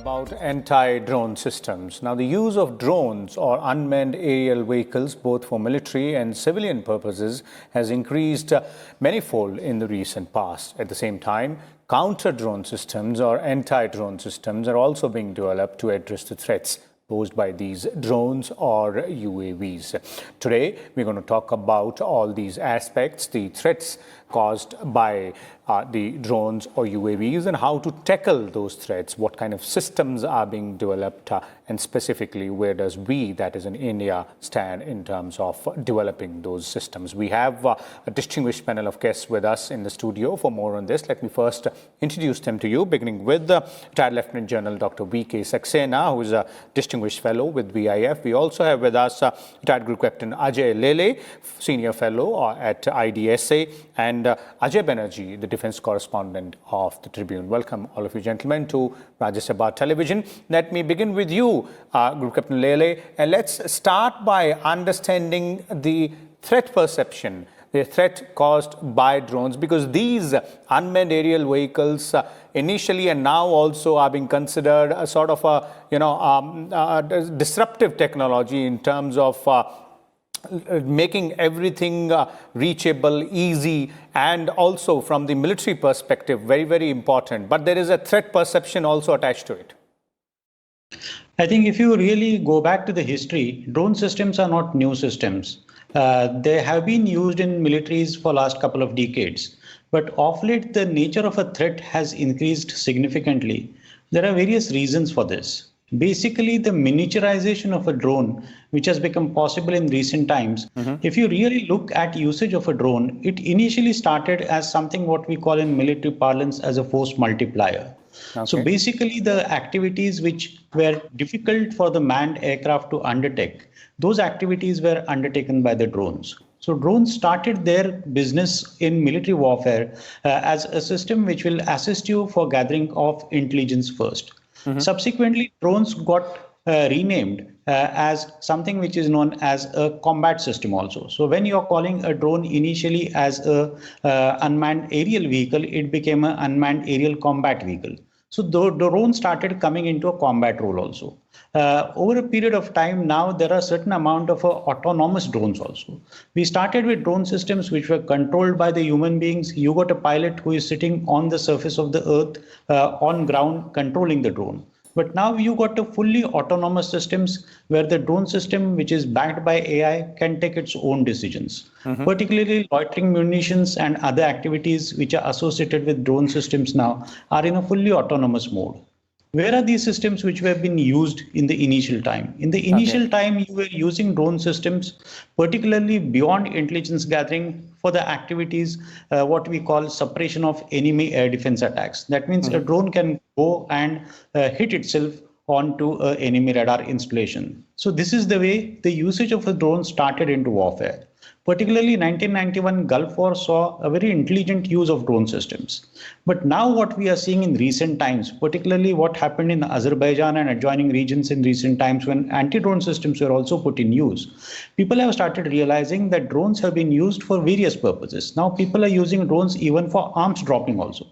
About anti-drone systems. Now, the use of drones or unmanned aerial vehicles, both for military and civilian purposes, has increased manifold in the recent past. At the same time, counter-drone systems or anti-drone systems are also being developed to address the threats posed by these drones or UAVs. Today, we're going to talk about all these aspects, the threats caused by the drones or UAVs and how to tackle those threats, what kind of systems are being developed, and specifically where does we, that is in India, stand in terms of developing those systems. We have a distinguished panel of guests with us in the studio. For more on this, let me first introduce them to you, beginning with retired Lieutenant General Dr. V.K. Saxena, who is a distinguished fellow with VIF. We also have with us retired Group Captain Ajay Lele, senior fellow at IDSA, and Ajay Banerjee, the defense correspondent of the Tribune. Welcome, all of you gentlemen, to Rajya Sabha Television. Let me begin with you, Group Captain Lele, and let's start by understanding the threat perception, the threat caused by drones, because these unmanned aerial vehicles initially and now also are being considered a sort of a disruptive technology in terms of making everything reachable, easy, and also from the military perspective, very, very important. But there is a threat perception also attached to it. I think if you really go back to the history, drone systems are not new systems. They have been used in militaries for last couple of decades. But of late, the nature of a threat has increased significantly. There are various reasons for this. Basically, the miniaturization of a drone, which has become possible in recent times, if you really look at usage of a drone, it initially started as something what we call in military parlance as a force multiplier. Okay. So basically, the activities which were difficult for the manned aircraft to undertake, those activities were undertaken by the drones. So drones started their business in military warfare as a system which will assist you for gathering of intelligence first. Subsequently, drones got renamed as something which is known as a combat system also. So when you're calling a drone initially as a unmanned aerial vehicle, it became an unmanned aerial combat vehicle. So the drone started coming into a combat role also. Over a period of time now, there are certain amount of autonomous drones also. We started with drone systems which were controlled by the human beings. You got a pilot who is sitting on the surface of the earth on ground controlling the drone. But now you got a fully autonomous systems where the drone system, which is backed by AI, can take its own decisions. Particularly loitering munitions and other activities which are associated with drone systems now are in a fully autonomous mode. Where are these systems which have been used in the initial time? In the initial time, you were using drone systems, particularly beyond intelligence gathering for the activities, what we call suppression of enemy air defense attacks. That means a drone can go and hit itself onto an enemy radar installation. So this is the way the usage of a drone started into warfare. Particularly 1991 Gulf War saw a very intelligent use of drone systems. But now what we are seeing in recent times, particularly what happened in Azerbaijan and adjoining regions in recent times when anti-drone systems were also put in use, people have started realizing that drones have been used for various purposes. Now people are using drones even for arms dropping also.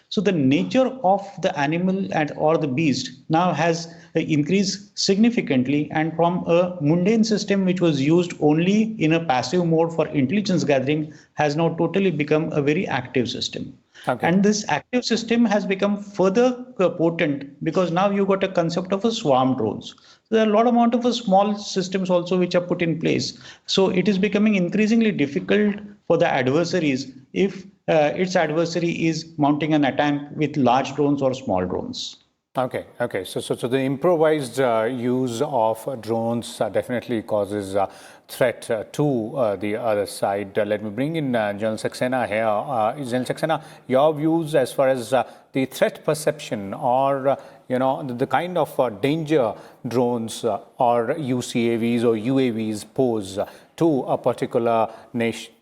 So the nature of the animal or the beast now has increased significantly, and from a mundane system which was used only in a passive mode for intelligence gathering has now totally become a very active system. And this active system has become further potent because now you got a concept of a swarm drones. So there are a lot amount of small systems also which are put in place. So it is becoming increasingly difficult for the adversaries if its adversary is mounting an attack with large drones or small drones. Okay. So the improvised use of drones definitely causes threat to the other side. Let me bring in General Saxena here. General Saxena, your views as far as the threat perception or the kind of danger drones or UCAVs or UAVs pose to a particular nation.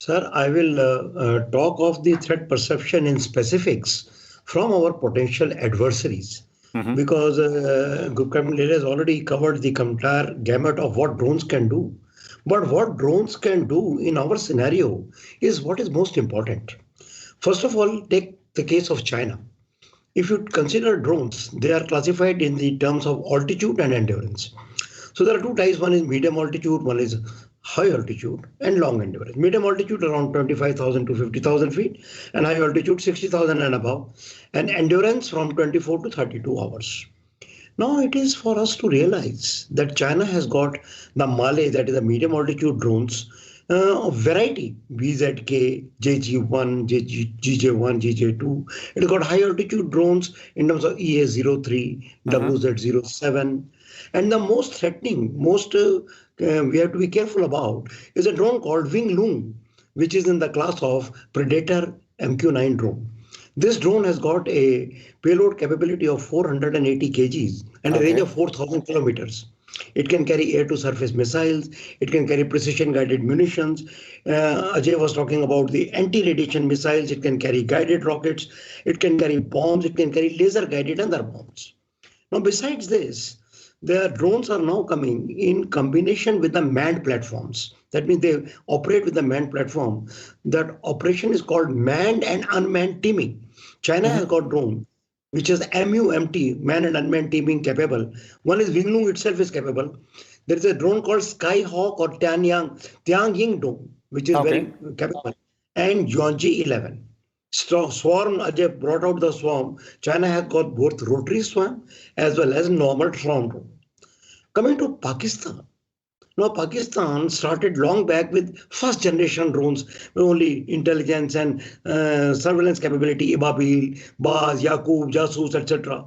Sir, I will talk of the threat perception in specifics from our potential adversaries, because Group Captain Lele has already covered the entire gamut of what drones can do. But what drones can do in our scenario is what is most important. First of all, take the case of China. if you consider drones, they are classified in the terms of altitude and endurance. So there are two types. One is medium altitude, one is high altitude and long endurance. Medium altitude around 25,000 to 50,000 feet and high altitude 60,000 and above, and endurance from 24 to 32 hours. Now it is for us to realize that China has got the Male, that is the medium altitude drones, of variety, BZK, JG1, GJ1, GJ2. It got high altitude drones in terms of EA03, WZ07. And the most threatening, we have to be careful about is a drone called Wing Loon, which is in the class of Predator MQ-9 drone. This drone has got a payload capability of 480 kgs and a range of 4,000 kilometers. It can carry air-to-surface missiles. It can carry precision-guided munitions. Ajay was talking about the anti-radiation missiles. It can carry guided rockets. It can carry bombs. It can carry laser-guided other bombs. Now, besides this, their drones are now coming in combination with the manned platforms. That means they operate with the manned platform. That operation is called manned and unmanned teaming. China has got drone which is MUMT, man and unmanned teaming capable. One is Winglong itself is capable. There is a drone called Skyhawk or Tiangying drone, which is very capable, and Yuanji 11. Swarm, Ajay brought out the swarm. China has got both rotary swarm as well as normal swarm drone. Coming to Pakistan. Now, Pakistan started long back with first generation drones, only intelligence and surveillance capability, Ibabil, Baz, Yaqub, Jasus, etc.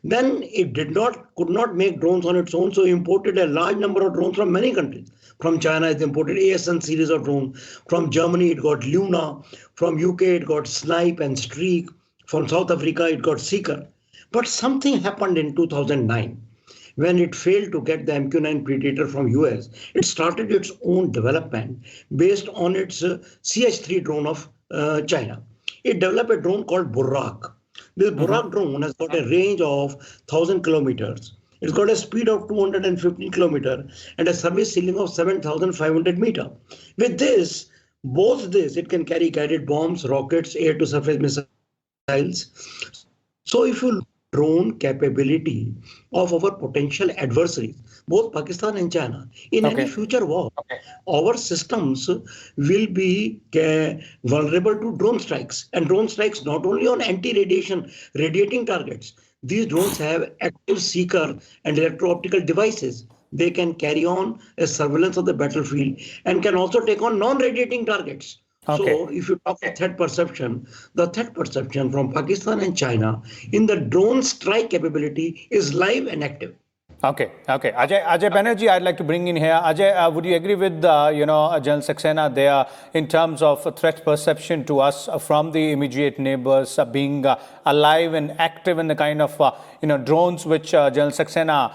Then it could not make drones on its own, so imported a large number of drones from many countries. From China, it imported ASN series of drones. From Germany, it got Luna. From UK, it got Snipe and Streak. From South Africa, it got Seeker. But something happened in 2009. When it failed to get the MQ-9 Predator from US, it started its own development based on its CH-3 drone of China. It developed a drone called Buraq. This Buraq drone has got a range of 1,000 kilometers. It's got a speed of 215 kilometers and a service ceiling of 7,500 meters. With this, it can carry guided bombs, rockets, air-to-surface missiles. So if you drone capability of our potential adversaries, both Pakistan and China, in any future war, our systems will be vulnerable to drone strikes. And drone strikes not only on anti-radiation radiating targets. These drones have active seeker and electro-optical devices. They can carry on a surveillance of the battlefield and can also take on non-radiating targets. So if you talk about threat perception, the threat perception from Pakistan and China in the drone strike capability is live and active. Okay. Ajay Banerjee, I'd like to bring in here. Ajay, would you agree with General Saxena there in terms of threat perception to us from the immediate neighbors being alive and active in the kind of drones which General Saxena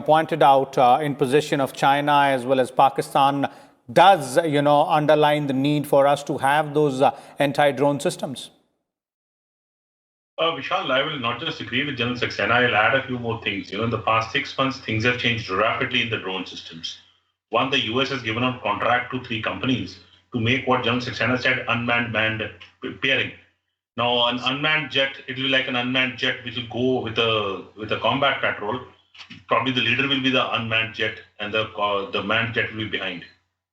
pointed out in possession of China as well as Pakistan does underline the need for us to have those anti-drone systems? Vishal, I will not just agree with General Saxena, I'll add a few more things. In the past 6 months, things have changed rapidly in the drone systems. One, the US has given out contract to 3 companies to make what General Saxena said, unmanned-manned pairing. Now, an unmanned jet, it will be like an unmanned jet which will go with a combat patrol. Probably the leader will be the unmanned jet and the manned jet will be behind.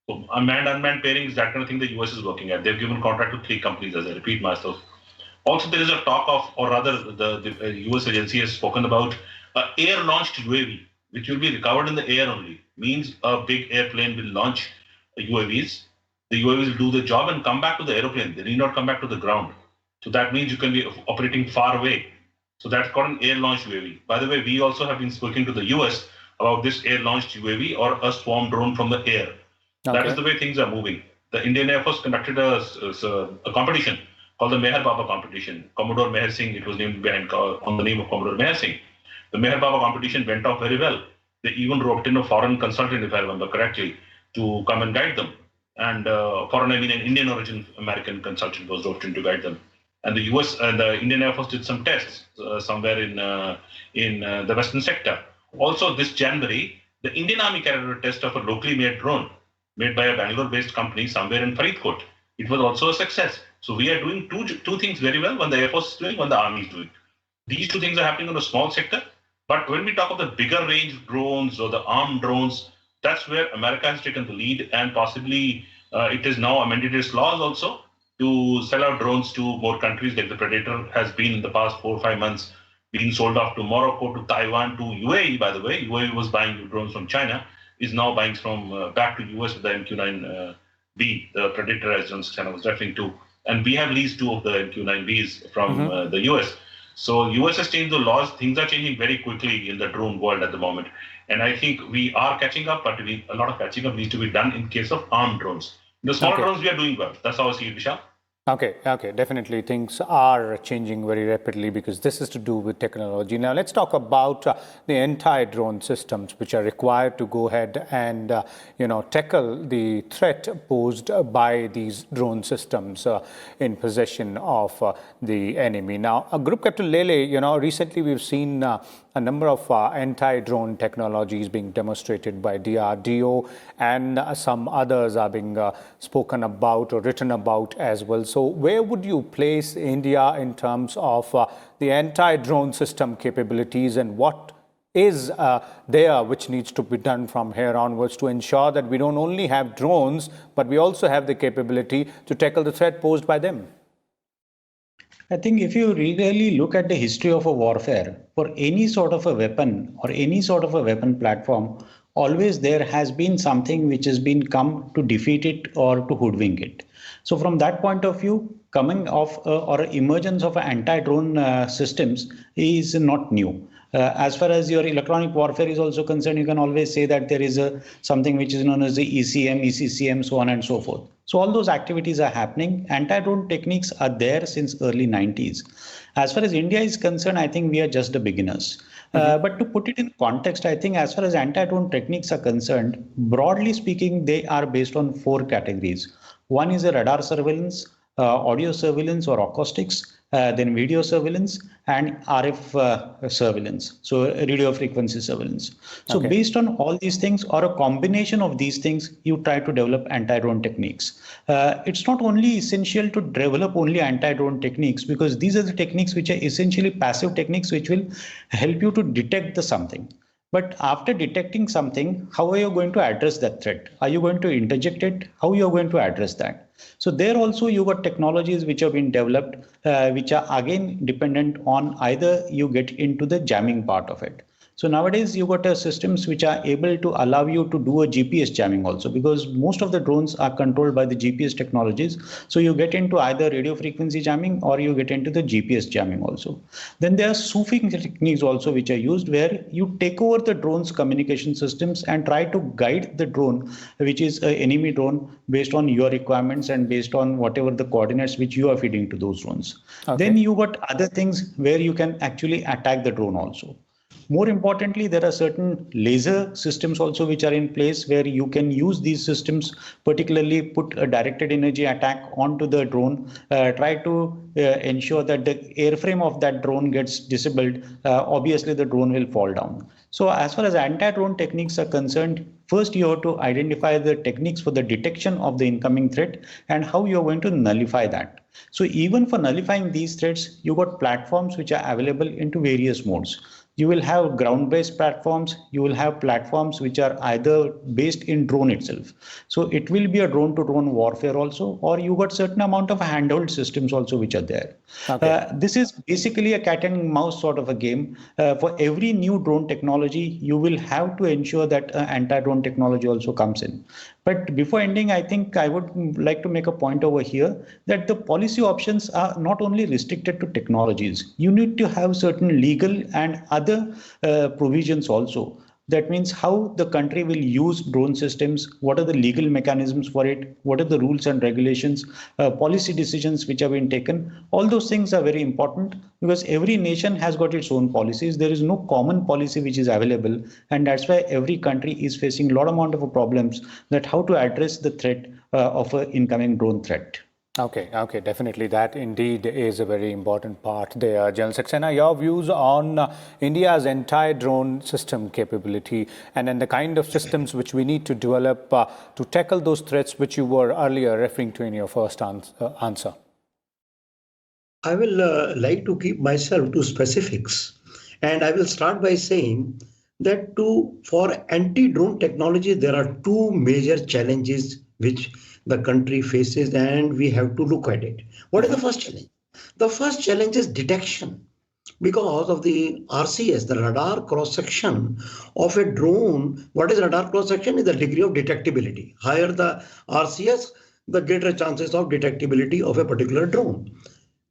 So unmanned pairing is that kind of thing the US is working at. They've given contract to 3 companies, as I repeat myself. Also, there is a talk of, or rather the US agency has spoken about air-launched UAV, which will be recovered in the air only. Means a big airplane will launch UAVs. The UAVs will do the job and come back to the aeroplane. They need not come back to the ground. So that means you can be operating far away. So that's called an air-launched UAV. By the way, we also have been speaking to the US about this air-launched UAV or a swarm drone from the air. That is the way things are moving. The Indian Air Force conducted a competition called the Meher Baba competition. Commodore Meher Singh, it was named on the name of Commodore Meher Singh. The Meher Baba competition went off very well. They even roped in a foreign consultant, if I remember correctly, to come and guide them. And an Indian origin American consultant was roped in to guide them. And the US and the Indian Air Force did some tests somewhere in the western sector. Also this January, the Indian Army carried out a test of a locally made drone made by a Bangalore-based company somewhere in Faridkot. It was also a success. So we are doing two things very well, one the Air Force is doing, one the Army is doing. these two things are happening on a small sector. But when we talk of the bigger range drones or the armed drones, that's where America has taken the lead, and possibly it is now amended its laws also to sell out drones to more countries. Like the Predator has been in the past 4 or 5 months being sold off to Morocco, to Taiwan, to UAE. By the way, UAE was buying drones from China, is now buying from back to US with the MQ-9B, the Predator, as John Saxena was referring to. And we have leased 2 of the MQ-9Bs from the US. So US has changed the laws. Things are changing very quickly in the drone world at the moment. And I think we are catching up, but a lot of catching up needs to be done in case of armed drones. The small drones, we are doing well. That's how I see it, Vishal. Okay, definitely things are changing very rapidly because this is to do with technology. Now let's talk about the entire drone systems which are required to go ahead and tackle the threat posed by these drone systems in possession of the enemy. Now, Group Captain Lele, recently we've seen a number of anti-drone technologies being demonstrated by DRDO, and some others are being spoken about or written about as well. So where would you place India in terms of the anti-drone system capabilities, and what is there which needs to be done from here onwards to ensure that we don't only have drones, but we also have the capability to tackle the threat posed by them? I think if you really look at the history of a warfare, for any sort of a weapon or any sort of a weapon platform, always there has been something which has been come to defeat it or to hoodwink it. So from that point of view, coming of or emergence of anti-drone systems is not new. As far as your electronic warfare is also concerned, you can always say that there is something which is known as the ECM, ECCM, so on and so forth. So all those activities are happening. Anti-drone techniques are there since early 90s. As far as India is concerned, I think we are just the beginners. But to put it in context, I think as far as anti-drone techniques are concerned, broadly speaking, they are based on 4 categories. One is a radar surveillance, audio surveillance or acoustics, then video surveillance and RF surveillance, so radio frequency surveillance. So based on all these things or a combination of these things, you try to develop anti-drone techniques. It's not only essential to develop only anti-drone techniques, because these are the techniques which are essentially passive techniques which will help you to detect the something. But after detecting something, how are you going to address that threat? Are you going to interject it? How are you going to address that? So there also you got technologies which have been developed, which are again dependent on either you get into the jamming part of it. So nowadays you got systems which are able to allow you to do a GPS jamming also, because most of the drones are controlled by the GPS technologies. So you get into either radio frequency jamming or you get into the GPS jamming also. Then there are spoofing techniques also which are used, where you take over the drone's communication systems and try to guide the drone, which is an enemy drone, based on your requirements and based on whatever the coordinates which you are feeding to those drones. Then you got other things where you can actually attack the drone also. More importantly, there are certain laser systems also which are in place, where you can use these systems, particularly put a directed energy attack onto the drone, try to ensure that the airframe of that drone gets disabled. Obviously, the drone will fall down. So as far as anti-drone techniques are concerned, first you have to identify the techniques for the detection of the incoming threat and how you're going to nullify that. So even for nullifying these threats, you got platforms which are available into various modes. You will have ground-based platforms. You will have platforms which are either based in drone itself. So it will be a drone-to-drone warfare also, or you got certain amount of handheld systems also which are there. This is basically a cat and mouse sort of a game. For every new drone technology, you will have to ensure that anti-drone technology also comes in. But before ending, I think I would like to make a point over here that the policy options are not only restricted to technologies. You need to have certain legal and other provisions also. That means how the country will use drone systems, what are the legal mechanisms for it, what are the rules and regulations, policy decisions which have been taken. All those things are very important, because every nation has got its own policies. There is no common policy which is available, and that's why every country is facing a lot amount of problems that how to address the threat of an incoming drone threat. Okay, definitely. That indeed is a very important part there. General Saxena, your views on India's entire drone system capability and then the kind of systems which we need to develop to tackle those threats which you were earlier referring to in your first answer. I will like to keep myself to specifics, and I will start by saying that for anti-drone technology, there are two major challenges which the country faces, and we have to look at it. What is the first challenge? The first challenge is detection. Because of the RCS, the radar cross section of a drone. What is radar cross section? Is the degree of detectability. Higher the RCS, the greater chances of detectability of a particular drone.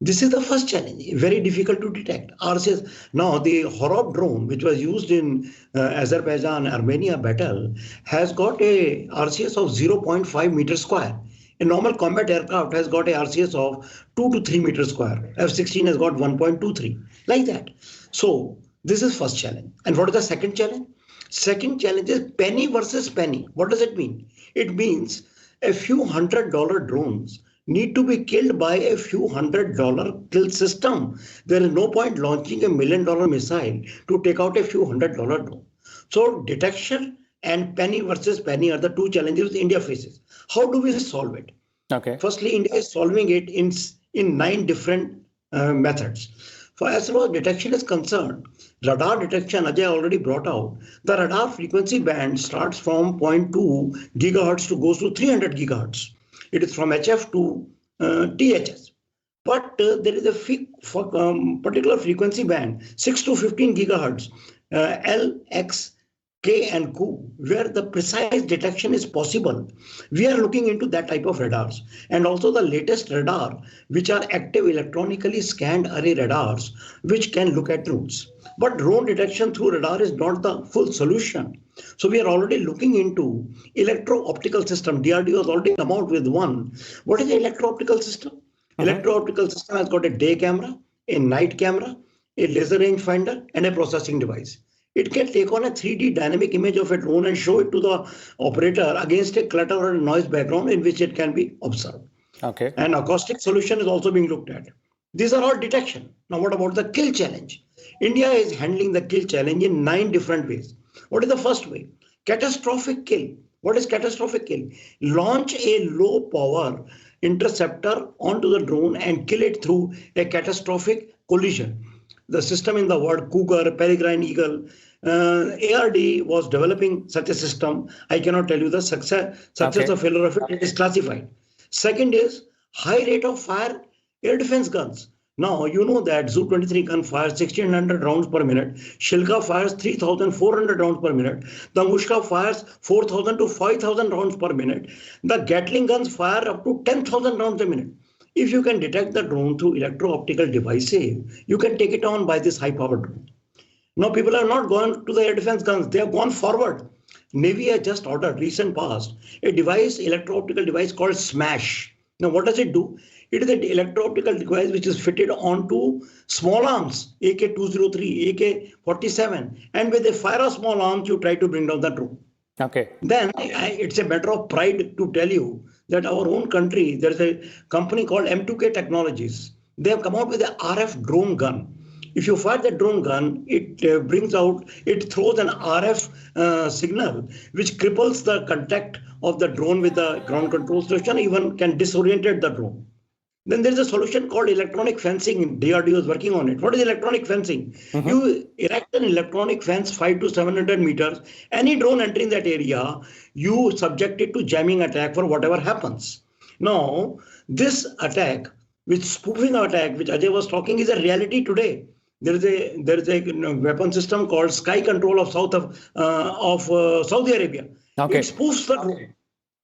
This is the first challenge, very difficult to detect. RCS. Now, the Horov drone, which was used in Azerbaijan-Armenia battle, has got a RCS of 0.5 meters square. A normal combat aircraft has got a RCS of 2 to 3 meters square. F-16 has got 1.23, like that. So, this is first challenge. And what is the second challenge? Second challenge is penny versus penny. What does it mean? It means a few $100 drones need to be killed by a few $100 kill system. There is no point launching $1 million missile to take out a few $100 drone. So detection and penny versus penny are the two challenges India faces. How do we solve it? Okay. Firstly, India is solving it in 9 different methods. For as far as detection is concerned, radar detection, Ajay already brought out, the radar frequency band starts from 0.2 gigahertz to goes to 300 gigahertz. It is from HF to THS. But there is a particular frequency band, 6 to 15 gigahertz, L, X, K and Q, where the precise detection is possible. We are looking into that type of radars. And also the latest radar, which are active electronically scanned array radars, which can look at routes. But drone detection through radar is not the full solution. So we are already looking into electro-optical system. DRDO has already come out with one. What is the electro-optical system? Electro-optical system has got a day camera, a night camera, a laser rangefinder, and a processing device. It can take on a 3D dynamic image of a drone and show it to the operator against a clutter or a noise background in which it can be observed. Okay. An acoustic solution is also being looked at. These are all detection. Now, what about the kill challenge? India is handling the kill challenge in 9 different ways. What is the first way? Catastrophic kill. What is catastrophic kill? Launch a low power interceptor onto the drone and kill it through a catastrophic collision. The system in the word Cougar, Peregrine Eagle, ARD was developing such a system. I cannot tell you the success or failure of it. It is classified. Second is high rate of fire air defense guns. Now, you know that Zu-23 gun fires 1600 rounds per minute. Shilka fires 3400 rounds per minute. The Mushka fires 4000 to 5000 rounds per minute. The Gatling guns fire up to 10,000 rounds a minute. If you can detect the drone through electro-optical devices, you can take it on by this high-powered drone. Now, people have not gone to the air defense guns. They have gone forward. Navy has just ordered, recent past, a device, electro-optical device called SMASH. Now, what does it do? It is an electro-optical device which is fitted onto small arms, AK-203, AK-47. And with a fire of small arms, you try to bring down the drone. Okay. Then it's a matter of pride to tell you that our own country, there's a company called M2K Technologies. They have come out with an RF drone gun. If you fire the drone gun, it throws an RF signal, which cripples the contact of the drone with the ground control station, even can disorient the drone. Then there's a solution called electronic fencing. DRDO is working on it. What is electronic fencing? You erect an electronic fence 500 to 700 meters. Any drone entering that area, you subject it to jamming attack for whatever happens. Now, this attack, which spoofing attack, which Ajay was talking, is a reality today. There is a weapon system called Sky Control of Saudi Arabia. Okay. It spoofs the drone.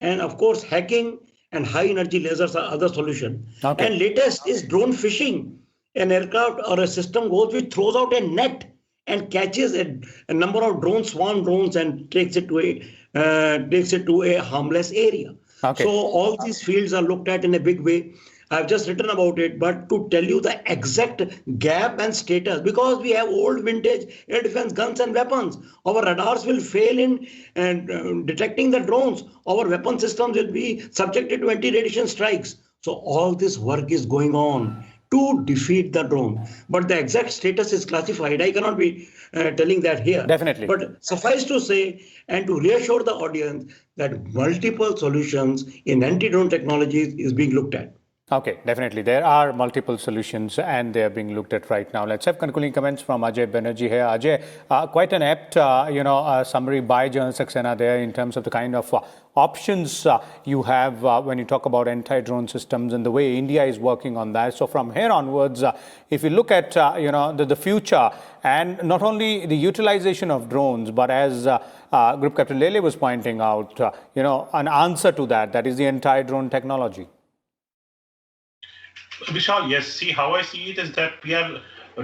And of course, hacking and high energy lasers are other solution. Okay. And latest is drone fishing. An aircraft or a system goes which throws out a net and catches a number of drones, swarm drones, and takes it to a harmless area. Okay. So all these fields are looked at in a big way. I've just written about it, but to tell you the exact gap and status, because we have old vintage air defense guns and weapons, our radars will fail in detecting the drones. Our weapon systems will be subjected to anti-radiation strikes. So all this work is going on to defeat the drone. But the exact status is classified. I cannot be telling that here. Definitely. But suffice to say, and to reassure the audience, that multiple solutions in anti-drone technologies is being looked at. Okay, definitely. There are multiple solutions and they are being looked at right now. Let's have concluding comments from Ajay Banerjee here. Ajay, quite an apt, summary by Journal Saxena there in terms of the kind of options you have when you talk about anti-drone systems and the way India is working on that. So from here onwards, if you look at, the future and not only the utilization of drones, but as Group Captain Lele was pointing out, an answer to that is the anti-drone technology. Vishal, yes. See, how I see it is that we are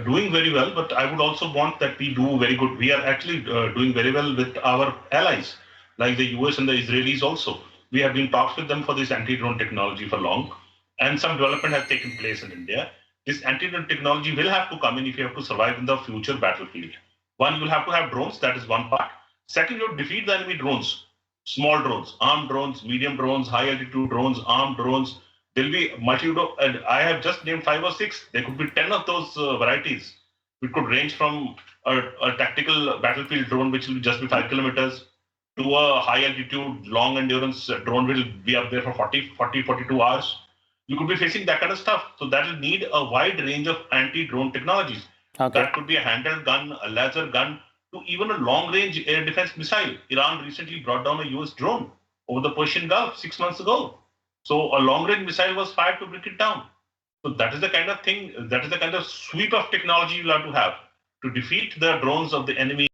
doing very well, but I would also want that we do very good. We are actually doing very well with our allies, like the US and the Israelis also. We have been talks with them for this anti-drone technology for long, and some development has taken place in India. This anti-drone technology will have to come in if you have to survive in the future battlefield. One, you'll have to have drones. That is one part. Second, you defeat the enemy drones, small drones, armed drones, medium drones, high altitude drones, armed drones. There'll be multitude of, and I have just named 5 or 6. There could be 10 of those varieties. It could range from a tactical battlefield drone, which will just be 5 kilometers, to a high altitude, long endurance drone will be up there for 42 hours. You could be facing that kind of stuff. So that will need a wide range of anti-drone technologies. Okay. That could be a handheld gun, a laser gun, to even a long-range air defense missile. Iran recently brought down a US drone over the Persian Gulf 6 months ago. So a long-range missile was fired to bring it down. So that is the kind of thing, that is the kind of sweep of technology you have to defeat the drones of the enemy.